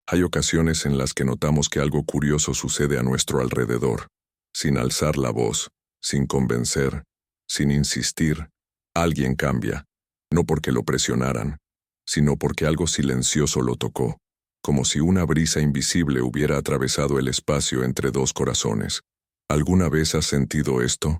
Hay ocasiones en las que notamos que algo curioso sucede a nuestro alrededor, sin alzar la voz, sin convencer, sin insistir. Alguien cambia, no porque lo presionaran, sino porque algo silencioso lo tocó, como si una brisa invisible hubiera atravesado el espacio entre dos corazones. ¿Alguna vez has sentido esto?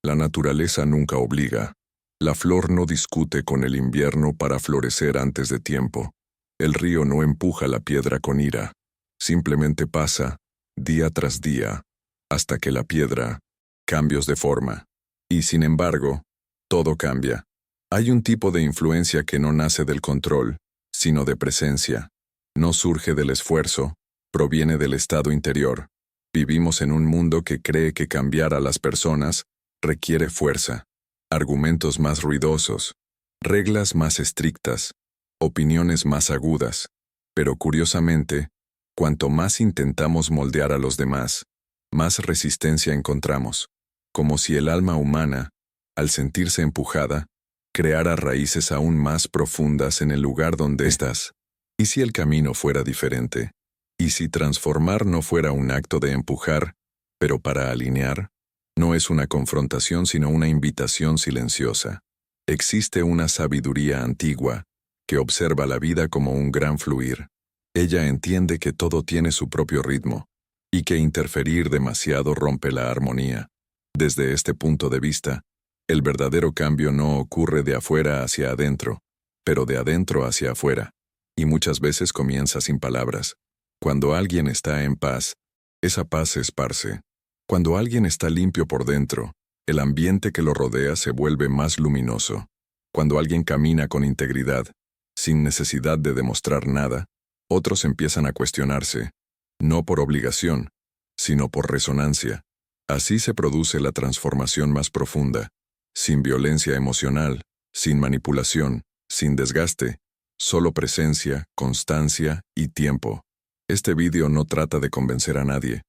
La naturaleza nunca obliga. La flor no discute con el invierno para florecer antes de tiempo. El río no empuja la piedra con ira. Simplemente pasa, día tras día, hasta que la piedra, cambios de forma. Y sin embargo, todo cambia. Hay un tipo de influencia que no nace del control, sino de presencia. No surge del esfuerzo, proviene del estado interior. Vivimos en un mundo que cree que cambiar a las personas requiere fuerza, argumentos más ruidosos, reglas más estrictas, opiniones más agudas. Pero curiosamente, cuanto más intentamos moldear a los demás, más resistencia encontramos, como si el alma humana, al sentirse empujada, creara raíces aún más profundas en el lugar donde estás. ¿Y si el camino fuera diferente? ¿Y si transformar no fuera un acto de empujar, pero para alinear? No es una confrontación sino una invitación silenciosa. Existe una sabiduría antigua que observa la vida como un gran fluir. Ella entiende que todo tiene su propio ritmo y que interferir demasiado rompe la armonía. Desde este punto de vista, el verdadero cambio no ocurre de afuera hacia adentro, pero de adentro hacia afuera, y muchas veces comienza sin palabras. Cuando alguien está en paz, esa paz se esparce. Cuando alguien está limpio por dentro, el ambiente que lo rodea se vuelve más luminoso. Cuando alguien camina con integridad, sin necesidad de demostrar nada, otros empiezan a cuestionarse, no por obligación, sino por resonancia. Así se produce la transformación más profunda, sin violencia emocional, sin manipulación, sin desgaste, solo presencia, constancia y tiempo. Este vídeo no trata de convencer a nadie.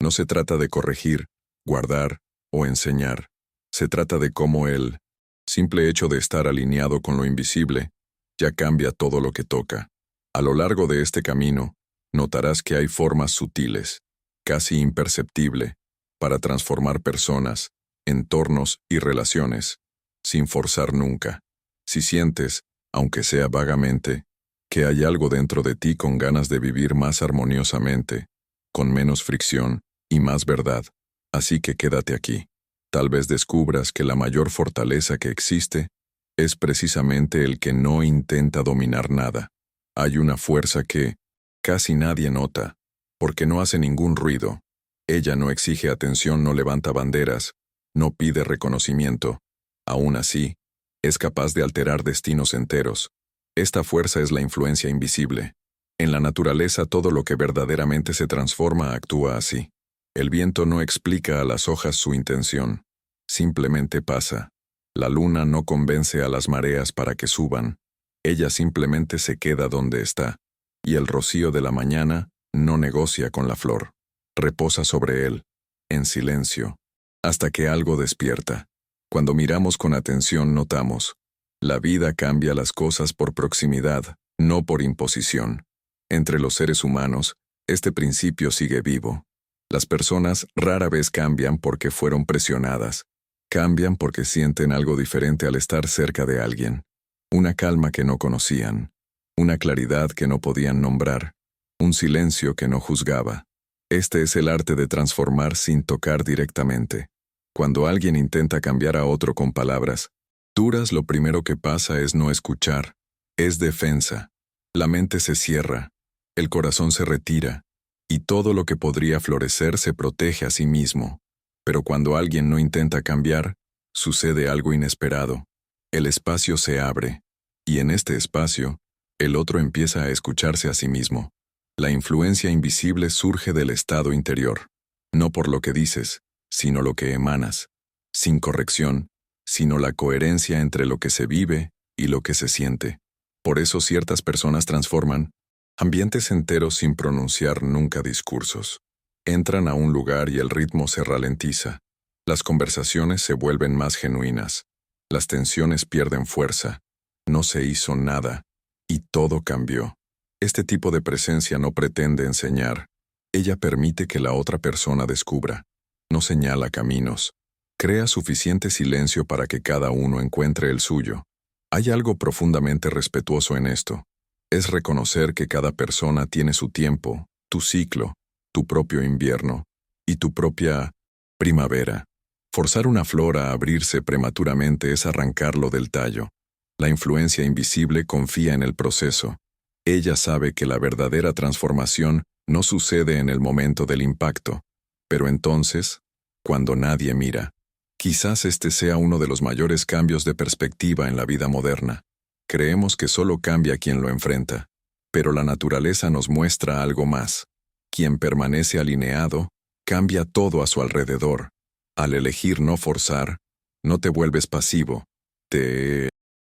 No se trata de corregir, guardar o enseñar. Se trata de cómo el simple hecho de estar alineado con lo invisible ya cambia todo lo que toca. A lo largo de este camino, notarás que hay formas sutiles, casi imperceptible, para transformar personas, entornos y relaciones, sin forzar nunca. Si sientes, aunque sea vagamente, que hay algo dentro de ti con ganas de vivir más armoniosamente, con menos fricción y más verdad, así que quédate aquí. Tal vez descubras que la mayor fortaleza que existe es precisamente el que no intenta dominar nada. Hay una fuerza que casi nadie nota, porque no hace ningún ruido. Ella no exige atención, no levanta banderas, no pide reconocimiento. Aún así, es capaz de alterar destinos enteros. Esta fuerza es la influencia invisible. En la naturaleza todo lo que verdaderamente se transforma actúa así. El viento no explica a las hojas su intención. Simplemente pasa. La luna no convence a las mareas para que suban. Ella simplemente se queda donde está. Y el rocío de la mañana no negocia con la flor. Reposa sobre él, en silencio, hasta que algo despierta. Cuando miramos con atención notamos. La vida cambia las cosas por proximidad, no por imposición. Entre los seres humanos, este principio sigue vivo. Las personas rara vez cambian porque fueron presionadas. Cambian porque sienten algo diferente al estar cerca de alguien. Una calma que no conocían. Una claridad que no podían nombrar. Un silencio que no juzgaba. Este es el arte de transformar sin tocar directamente. Cuando alguien intenta cambiar a otro con palabras duras, lo primero que pasa es no escuchar. Es defensa. La mente se cierra. El corazón se retira. Y todo lo que podría florecer se protege a sí mismo. Pero cuando alguien no intenta cambiar, sucede algo inesperado. El espacio se abre. Y en este espacio, el otro empieza a escucharse a sí mismo. La influencia invisible surge del estado interior. No por lo que dices, sino lo que emanas. Sin corrección, sino la coherencia entre lo que se vive y lo que se siente. Por eso ciertas personas transforman ambientes enteros sin pronunciar nunca discursos. Entran a un lugar y el ritmo se ralentiza. Las conversaciones se vuelven más genuinas. Las tensiones pierden fuerza. No se hizo nada. Y todo cambió. Este tipo de presencia no pretende enseñar. Ella permite que la otra persona descubra. No señala caminos. Crea suficiente silencio para que cada uno encuentre el suyo. Hay algo profundamente respetuoso en esto. Es reconocer que cada persona tiene su tiempo, tu ciclo, tu propio invierno y tu propia primavera. Forzar una flor a abrirse prematuramente es arrancarlo del tallo. La influencia invisible confía en el proceso. Ella sabe que la verdadera transformación no sucede en el momento del impacto, pero entonces, cuando nadie mira. Quizás este sea uno de los mayores cambios de perspectiva en la vida moderna. Creemos que solo cambia quien lo enfrenta, pero la naturaleza nos muestra algo más. Quien permanece alineado, cambia todo a su alrededor. Al elegir no forzar, no te vuelves pasivo, te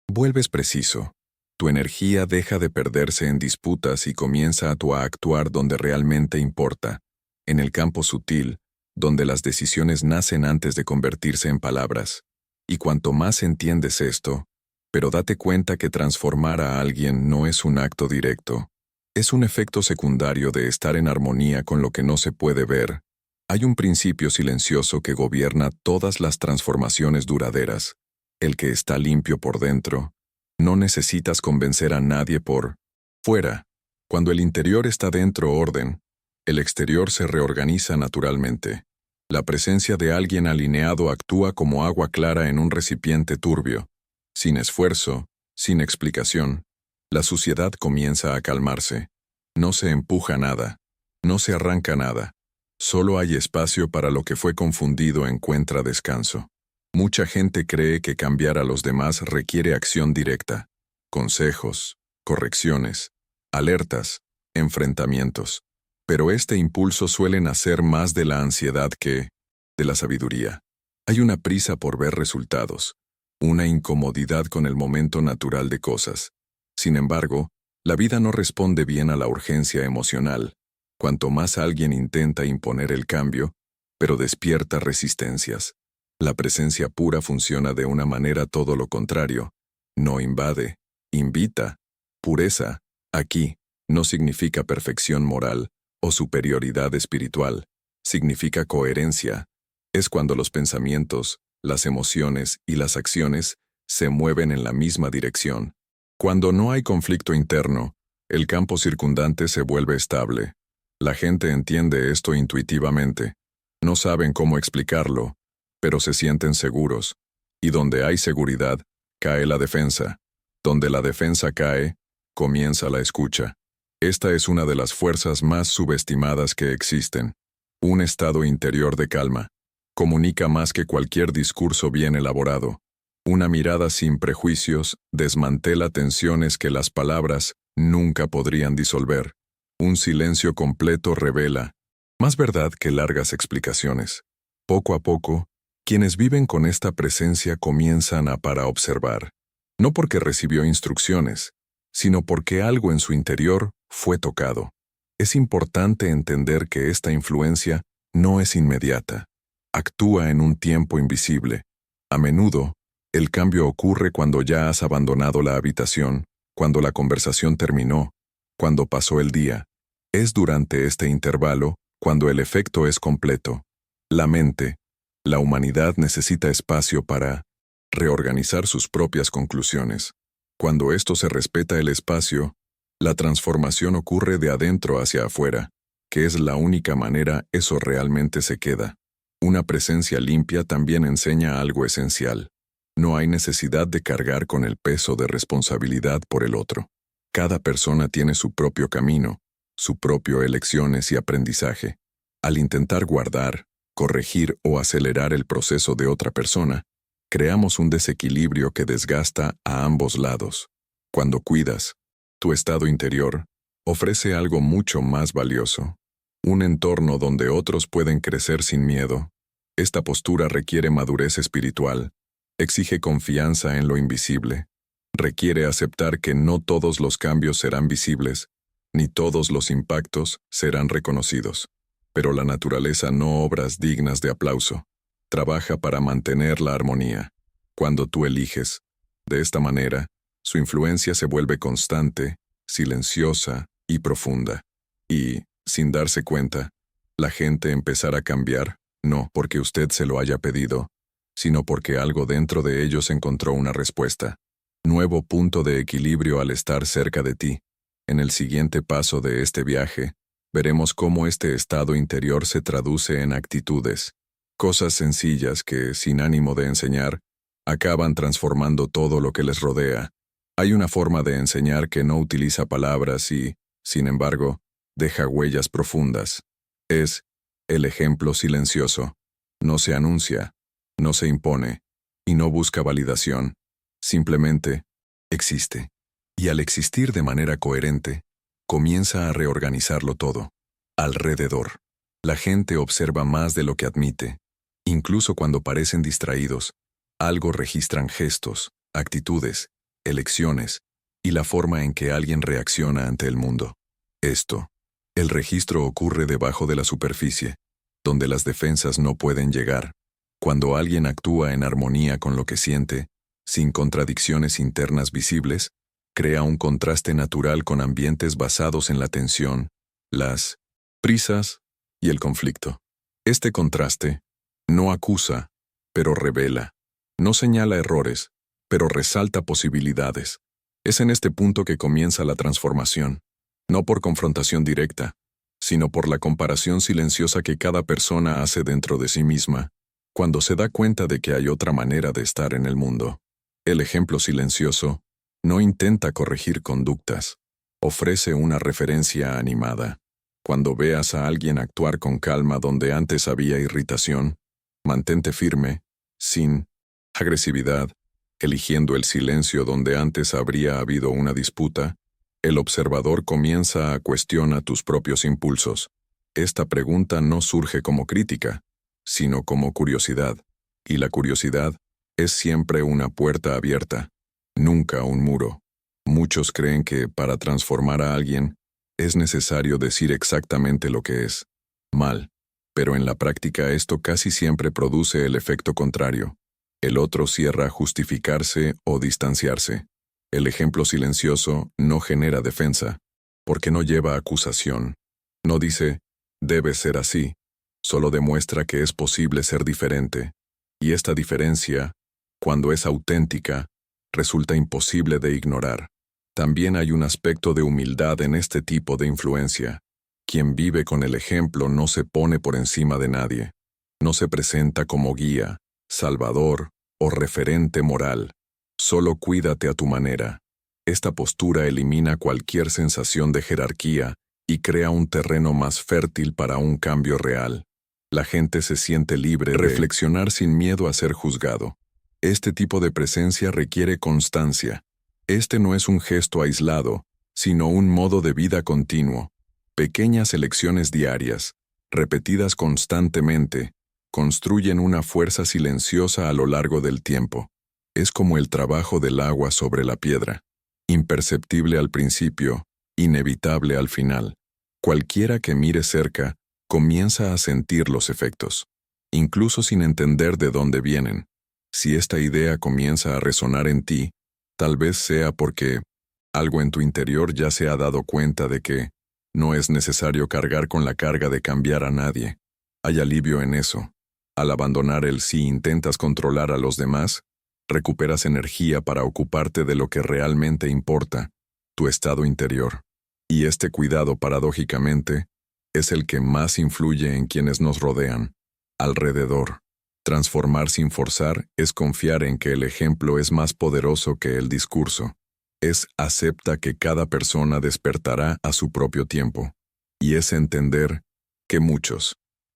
vuelves preciso. Tu energía deja de perderse en disputas y comienza a actuar donde realmente importa, en el campo sutil, donde las decisiones nacen antes de convertirse en palabras. Y cuanto más entiendes esto, pero date cuenta que transformar a alguien no es un acto directo, es un efecto secundario de estar en armonía con lo que no se puede ver. Hay un principio silencioso que gobierna todas las transformaciones duraderas, el que está limpio por dentro. No necesitas convencer a nadie por fuera. Cuando el interior está dentro orden, el exterior se reorganiza naturalmente. La presencia de alguien alineado actúa como agua clara en un recipiente turbio. Sin esfuerzo, sin explicación, la suciedad comienza a calmarse. No se empuja nada, no se arranca nada. Solo hay espacio para lo que fue confundido encuentra descanso. Mucha gente cree que cambiar a los demás requiere acción directa. Consejos, correcciones, alertas, enfrentamientos. Pero este impulso suele nacer más de la ansiedad que de la sabiduría. Hay una prisa por ver resultados, una incomodidad con el momento natural de cosas. Sin embargo, la vida no responde bien a la urgencia emocional. Cuanto más alguien intenta imponer el cambio, pero despierta resistencias. La presencia pura funciona de una manera todo lo contrario. No invade, invita. Pureza, aquí, no significa perfección moral o superioridad espiritual. Significa coherencia. Es cuando los pensamientos, las emociones y las acciones se mueven en la misma dirección. Cuando no hay conflicto interno, el campo circundante se vuelve estable. La gente entiende esto intuitivamente. No saben cómo explicarlo, pero se sienten seguros. Y donde hay seguridad, cae la defensa. Donde la defensa cae, comienza la escucha. Esta es una de las fuerzas más subestimadas que existen. Un estado interior de calma. Comunica más que cualquier discurso bien elaborado. Una mirada sin prejuicios desmantela tensiones que las palabras nunca podrían disolver. Un silencio completo revela, más verdad que largas explicaciones. Poco a poco, quienes viven con esta presencia comienzan a observar. No porque recibió instrucciones, sino porque algo en su interior fue tocado. Es importante entender que esta influencia no es inmediata. Actúa en un tiempo invisible. A menudo, el cambio ocurre cuando ya has abandonado la habitación, cuando la conversación terminó, cuando pasó el día. Es durante este intervalo cuando el efecto es completo. La mente, la humanidad necesita espacio para reorganizar sus propias conclusiones. Cuando esto se respeta el espacio, la transformación ocurre de adentro hacia afuera, que es la única manera eso realmente se queda. Una presencia limpia también enseña algo esencial. No hay necesidad de cargar con el peso de responsabilidad por el otro. Cada persona tiene su propio camino, su propio elecciones y aprendizaje. Al intentar guardar, corregir o acelerar el proceso de otra persona, creamos un desequilibrio que desgasta a ambos lados. Cuando cuidas, tu estado interior ofrece algo mucho más valioso. Un entorno donde otros pueden crecer sin miedo. Esta postura requiere madurez espiritual, exige confianza en lo invisible, requiere aceptar que no todos los cambios serán visibles, ni todos los impactos serán reconocidos. Pero la naturaleza no obras dignas de aplauso. Trabaja para mantener la armonía. Cuando tú eliges, de esta manera, su influencia se vuelve constante, silenciosa y profunda. Y, sin darse cuenta, la gente empezará a cambiar, no porque usted se lo haya pedido, sino porque algo dentro de ellos encontró una respuesta. Nuevo punto de equilibrio al estar cerca de ti. En el siguiente paso de este viaje, veremos cómo este estado interior se traduce en actitudes, cosas sencillas que, sin ánimo de enseñar, acaban transformando todo lo que les rodea. Hay una forma de enseñar que no utiliza palabras y, sin embargo, deja huellas profundas. Es el ejemplo silencioso. No se anuncia, no se impone, y no busca validación. Simplemente existe. Y al existir de manera coherente, comienza a reorganizarlo todo. Alrededor. La gente observa más de lo que admite. Incluso cuando parecen distraídos, algo registran gestos, actitudes, elecciones y la forma en que alguien reacciona ante el mundo. El registro ocurre debajo de la superficie, donde las defensas no pueden llegar. Cuando alguien actúa en armonía con lo que siente, sin contradicciones internas visibles, crea un contraste natural con ambientes basados en la tensión, las prisas y el conflicto. Este contraste no acusa, pero revela. No señala errores, pero resalta posibilidades. Es en este punto que comienza la transformación, no por confrontación directa, sino por la comparación silenciosa que cada persona hace dentro de sí misma, cuando se da cuenta de que hay otra manera de estar en el mundo. El ejemplo silencioso no intenta corregir conductas, ofrece una referencia animada. Cuando veas a alguien actuar con calma donde antes había irritación, mantente firme, sin agresividad, eligiendo el silencio donde antes habría habido una disputa. El observador comienza a cuestionar tus propios impulsos. Esta pregunta no surge como crítica, sino como curiosidad, y la curiosidad es siempre una puerta abierta, nunca un muro. Muchos creen que para transformar a alguien es necesario decir exactamente lo que es mal, pero en la práctica esto casi siempre produce el efecto contrario. El otro cierra a justificarse o distanciarse. El ejemplo silencioso no genera defensa, porque no lleva acusación. No dice, debe ser así, solo demuestra que es posible ser diferente. Y esta diferencia, cuando es auténtica, resulta imposible de ignorar. También hay un aspecto de humildad en este tipo de influencia. Quien vive con el ejemplo no se pone por encima de nadie. No se presenta como guía, salvador o referente moral. Solo cuídate a tu manera. Esta postura elimina cualquier sensación de jerarquía y crea un terreno más fértil para un cambio real. La gente se siente libre de reflexionar sin miedo a ser juzgado. Este tipo de presencia requiere constancia. Este no es un gesto aislado, sino un modo de vida continuo. Pequeñas elecciones diarias, repetidas constantemente, construyen una fuerza silenciosa a lo largo del tiempo. Es como el trabajo del agua sobre la piedra, imperceptible al principio, inevitable al final. Cualquiera que mire cerca comienza a sentir los efectos, incluso sin entender de dónde vienen. Si esta idea comienza a resonar en ti, tal vez sea porque algo en tu interior ya se ha dado cuenta de que no es necesario cargar con la carga de cambiar a nadie. Hay alivio en eso. Al abandonar el si intentas controlar a los demás, recuperas energía para ocuparte de lo que realmente importa, tu estado interior. Y este cuidado, paradójicamente, es el que más influye en quienes nos rodean, alrededor. Transformar sin forzar es confiar en que el ejemplo es más poderoso que el discurso. Es acepta que cada persona despertará a su propio tiempo. Y es entender que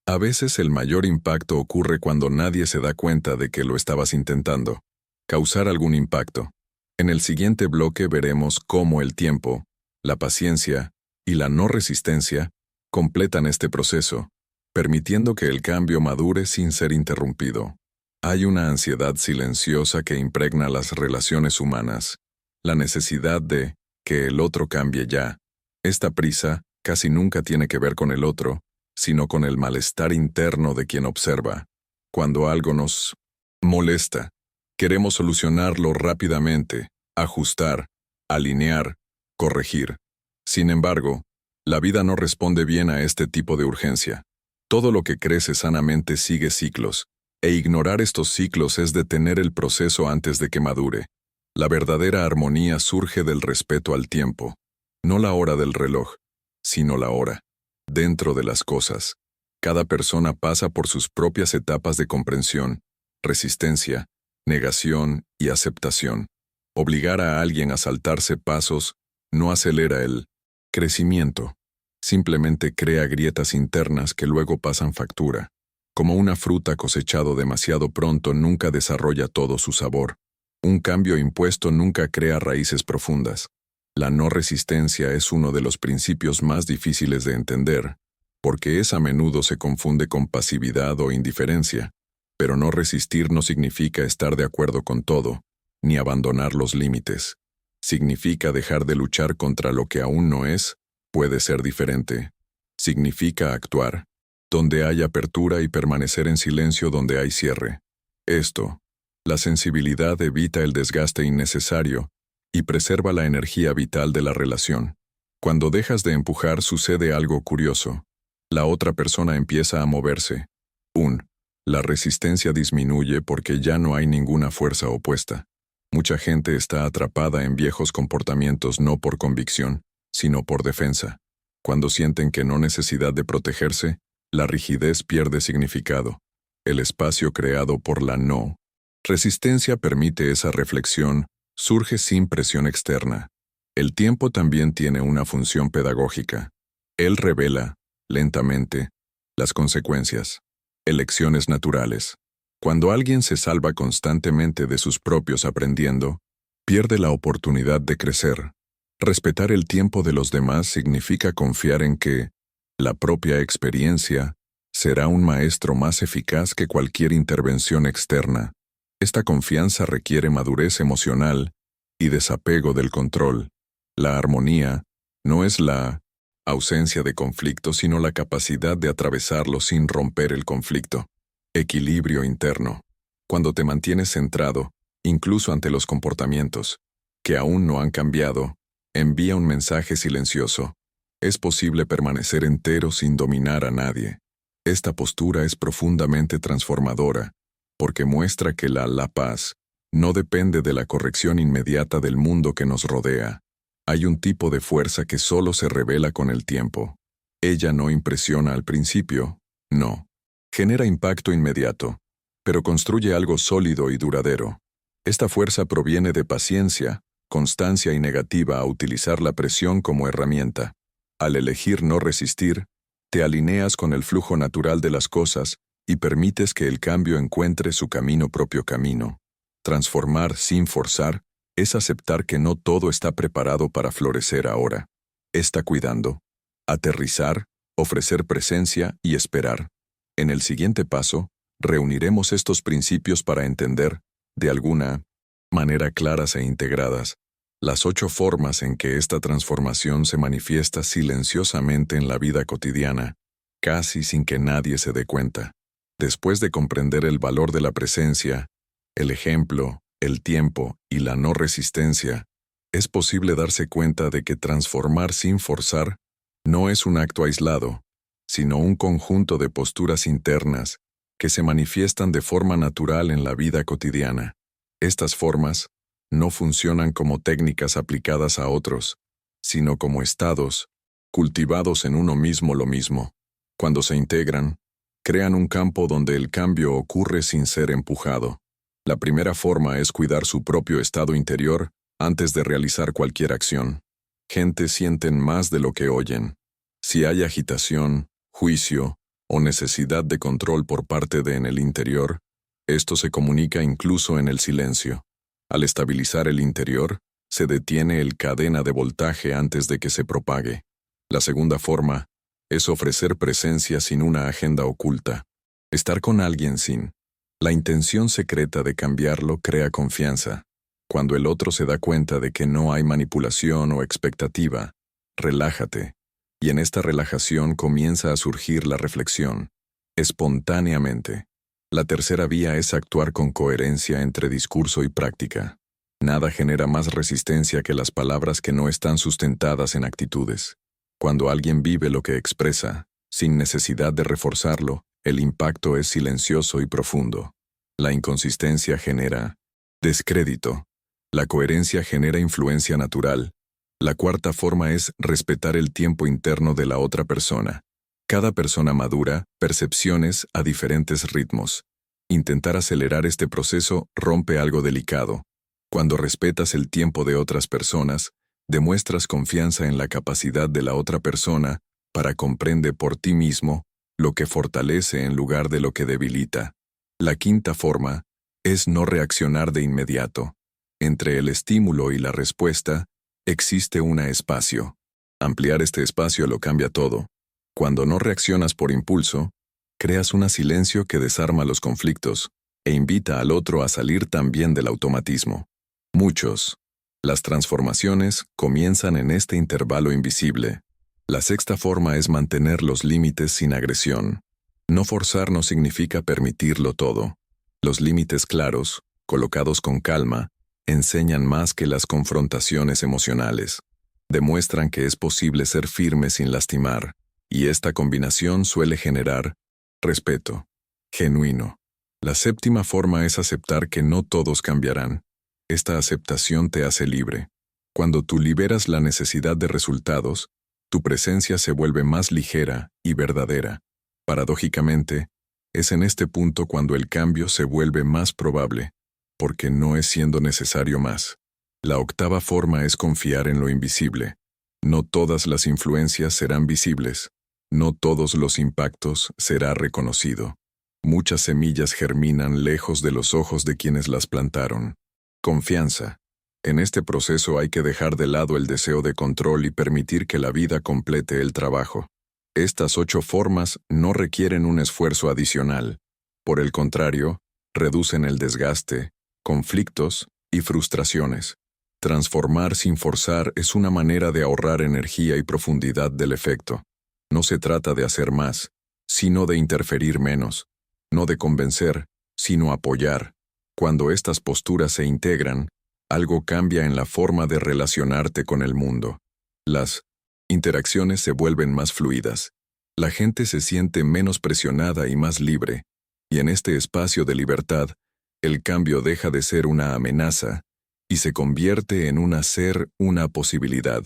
a veces el mayor impacto ocurre cuando nadie se da cuenta de que lo estabas intentando. Causar algún impacto. En el siguiente bloque veremos cómo el tiempo, la paciencia y la no resistencia completan este proceso, permitiendo que el cambio madure sin ser interrumpido. Hay una ansiedad silenciosa que impregna las relaciones humanas, la necesidad de que el otro cambie ya. Esta prisa casi nunca tiene que ver con el otro, sino con el malestar interno de quien observa. Cuando algo nos molesta, queremos solucionarlo rápidamente, ajustar, alinear, corregir. Sin embargo, la vida no responde bien a este tipo de urgencia. Todo lo que crece sanamente sigue ciclos, e ignorar estos ciclos es detener el proceso antes de que madure. La verdadera armonía surge del respeto al tiempo, no la hora del reloj, sino la hora, dentro de las cosas. Cada persona pasa por sus propias etapas de comprensión, resistencia, negación y aceptación. Obligar a alguien a saltarse pasos no acelera el crecimiento, simplemente crea grietas internas que luego pasan factura. Como una fruta cosechado demasiado pronto nunca desarrolla todo su sabor. Un cambio impuesto nunca crea raíces profundas. La no resistencia es uno de los principios más difíciles de entender, porque a menudo se confunde con pasividad o indiferencia. Pero no resistir no significa estar de acuerdo con todo, ni abandonar los límites. Significa dejar de luchar contra lo que aún no es, puede ser diferente. Significa actuar, donde hay apertura y permanecer en silencio donde hay cierre. Esto, la sensibilidad evita el desgaste innecesario y preserva la energía vital de la relación. Cuando dejas de empujar sucede algo curioso. La otra persona empieza a moverse. La resistencia disminuye porque ya no hay ninguna fuerza opuesta. Mucha gente está atrapada en viejos comportamientos no por convicción, sino por defensa. Cuando sienten que no necesidad de protegerse, la rigidez pierde significado. El espacio creado por la no resistencia permite esa reflexión, surge sin presión externa. El tiempo también tiene una función pedagógica. Él revela, lentamente, las consecuencias. Elecciones naturales. Cuando alguien se salva constantemente de sus propios aprendiendo, pierde la oportunidad de crecer. Respetar el tiempo de los demás significa confiar en que la propia experiencia será un maestro más eficaz que cualquier intervención externa. Esta confianza requiere madurez emocional y desapego del control. La armonía no es la ausencia de conflicto, sino la capacidad de atravesarlo sin romper el conflicto. Equilibrio interno. Cuando te mantienes centrado, incluso ante los comportamientos que aún no han cambiado, envía un mensaje silencioso. Es posible permanecer entero sin dominar a nadie. Esta postura es profundamente transformadora, porque muestra que la paz no depende de la corrección inmediata del mundo que nos rodea. Hay un tipo de fuerza que solo se revela con el tiempo. Ella no impresiona al principio, no. Genera impacto inmediato, pero construye algo sólido y duradero. Esta fuerza proviene de paciencia, constancia y negativa a utilizar la presión como herramienta. Al elegir no resistir, te alineas con el flujo natural de las cosas y permites que el cambio encuentre su propio camino. Transformar sin forzar es aceptar que no todo está preparado para florecer ahora. Está cuidando. Aterrizar, ofrecer presencia y esperar. En el siguiente paso, reuniremos estos principios para entender, de alguna manera claras e integradas, las 8 formas en que esta transformación se manifiesta silenciosamente en la vida cotidiana, casi sin que nadie se dé cuenta. Después de comprender el valor de la presencia, el ejemplo, el tiempo y la no resistencia, es posible darse cuenta de que transformar sin forzar no es un acto aislado, sino un conjunto de posturas internas que se manifiestan de forma natural en la vida cotidiana. Estas formas no funcionan como técnicas aplicadas a otros, sino como estados, cultivados en uno mismo lo mismo. Cuando se integran, crean un campo donde el cambio ocurre sin ser empujado. La primera forma es cuidar su propio estado interior antes de realizar cualquier acción. Gente sienten más de lo que oyen. Si hay agitación, juicio o necesidad de control por parte de en el interior, esto se comunica incluso en el silencio. Al estabilizar el interior, se detiene el cadena de voltaje antes de que se propague. La segunda forma es ofrecer presencia sin una agenda oculta. Estar con alguien sin la intención secreta de cambiarlo crea confianza. Cuando el otro se da cuenta de que no hay manipulación o expectativa, relájate. Y en esta relajación comienza a surgir la reflexión, espontáneamente. La tercera vía es actuar con coherencia entre discurso y práctica. Nada genera más resistencia que las palabras que no están sustentadas en actitudes. Cuando alguien vive lo que expresa, sin necesidad de reforzarlo, el impacto es silencioso y profundo. La inconsistencia genera descrédito. La coherencia genera influencia natural. La cuarta forma es respetar el tiempo interno de la otra persona. Cada persona madura percepciones a diferentes ritmos. Intentar acelerar este proceso rompe algo delicado. Cuando respetas el tiempo de otras personas, demuestras confianza en la capacidad de la otra persona para comprender por ti mismo lo que fortalece en lugar de lo que debilita. La quinta forma es no reaccionar de inmediato. Entre el estímulo y la respuesta existe un espacio. Ampliar este espacio lo cambia todo. Cuando no reaccionas por impulso, creas un silencio que desarma los conflictos e invita al otro a salir también del automatismo. Las transformaciones comienzan en este intervalo invisible. La sexta forma es mantener los límites sin agresión. No forzar no significa permitirlo todo. Los límites claros, colocados con calma, enseñan más que las confrontaciones emocionales. Demuestran que es posible ser firme sin lastimar, y esta combinación suele generar respeto genuino. La séptima forma es aceptar que no todos cambiarán. Esta aceptación te hace libre. Cuando tú liberas la necesidad de resultados, tu presencia se vuelve más ligera y verdadera. Paradójicamente, es en este punto cuando el cambio se vuelve más probable, porque no es siendo necesario más. La octava forma es confiar en lo invisible. No todas las influencias serán visibles. No todos los impactos será reconocido. Muchas semillas germinan lejos de los ojos de quienes las plantaron. Confianza. En este proceso hay que dejar de lado el deseo de control y permitir que la vida complete el trabajo. Estas 8 formas no requieren un esfuerzo adicional. Por el contrario, reducen el desgaste, conflictos y frustraciones. Transformar sin forzar es una manera de ahorrar energía y profundidad del efecto. No se trata de hacer más, sino de interferir menos. No de convencer, sino apoyar. Cuando estas posturas se integran, algo cambia en la forma de relacionarte con el mundo. Las interacciones se vuelven más fluidas. La gente se siente menos presionada y más libre. Y en este espacio de libertad, el cambio deja de ser una amenaza y se convierte en una posibilidad.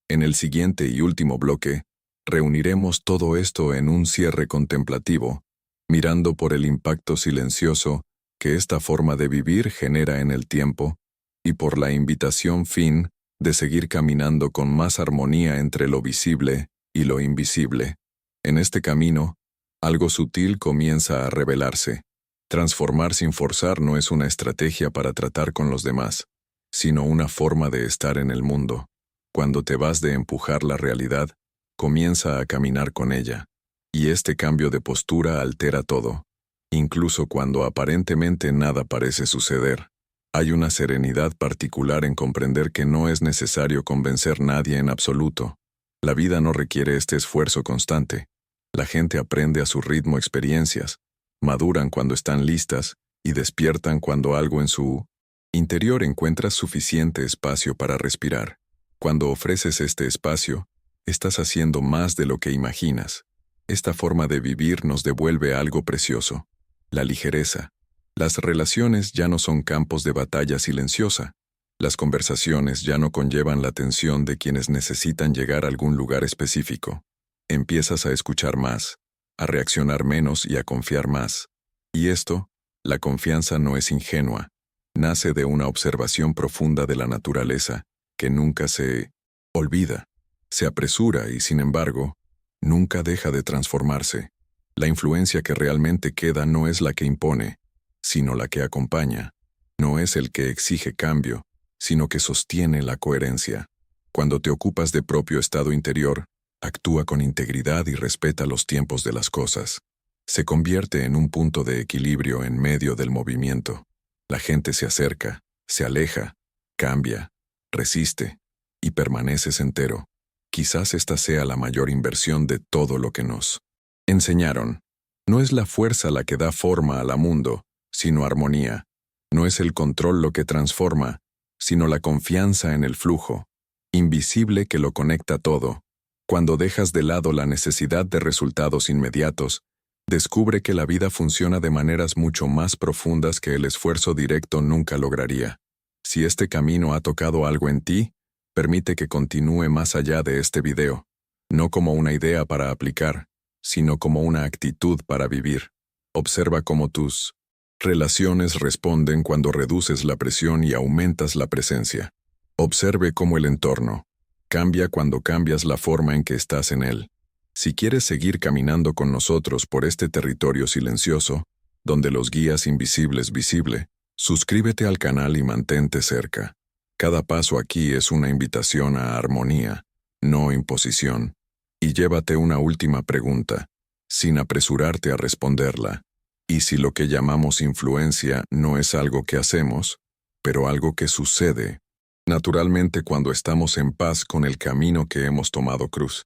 En el siguiente y último bloque, reuniremos todo esto en un cierre contemplativo, mirando por el impacto silencioso que esta forma de vivir genera en el tiempo, y por la invitación fin de seguir caminando con más armonía entre lo visible y lo invisible. En este camino, algo sutil comienza a revelarse. Transformar sin forzar no es una estrategia para tratar con los demás, sino una forma de estar en el mundo. Cuando te vas de empujar la realidad, comienza a caminar con ella. Y este cambio de postura altera todo. Incluso cuando aparentemente nada parece suceder, hay una serenidad particular en comprender que no es necesario convencer a nadie en absoluto. La vida no requiere este esfuerzo constante. La gente aprende a su ritmo experiencias, maduran cuando están listas y despiertan cuando algo en su interior encuentra suficiente espacio para respirar. Cuando ofreces este espacio, estás haciendo más de lo que imaginas. Esta forma de vivir nos devuelve algo precioso: la ligereza. Las relaciones ya no son campos de batalla silenciosa. Las conversaciones ya no conllevan la tensión de quienes necesitan llegar a algún lugar específico. Empiezas a escuchar más, a reaccionar menos y a confiar más. Y esto, la confianza no es ingenua. Nace de una observación profunda de la naturaleza, que nunca se olvida. Se apresura y, sin embargo, nunca deja de transformarse. La influencia que realmente queda no es la que impone, sino la que acompaña. No es el que exige cambio, sino que sostiene la coherencia. Cuando te ocupas de propio estado interior, actúa con integridad y respeta los tiempos de las cosas. Se convierte en un punto de equilibrio en medio del movimiento. La gente se acerca, se aleja, cambia, resiste y permaneces entero. Quizás esta sea la mayor inversión de todo lo que nos enseñaron. No es la fuerza la que da forma al mundo, sino armonía. No es el control lo que transforma, sino la confianza en el flujo, invisible que lo conecta todo. Cuando dejas de lado la necesidad de resultados inmediatos, descubre que la vida funciona de maneras mucho más profundas que el esfuerzo directo nunca lograría. Si este camino ha tocado algo en ti, permite que continúe más allá de este video, no como una idea para aplicar, sino como una actitud para vivir. Observa cómo tus relaciones responden cuando reduces la presión y aumentas la presencia. Observe cómo el entorno cambia cuando cambias la forma en que estás en él. Si quieres seguir caminando con nosotros por este territorio silencioso, donde los guías invisibles visible, suscríbete al canal y mantente cerca. Cada paso aquí es una invitación a armonía, no imposición. Y llévate una última pregunta, sin apresurarte a responderla. ¿Y si lo que llamamos influencia no es algo que hacemos, pero algo que sucede, naturalmente cuando estamos en paz con el camino que hemos tomado cruz?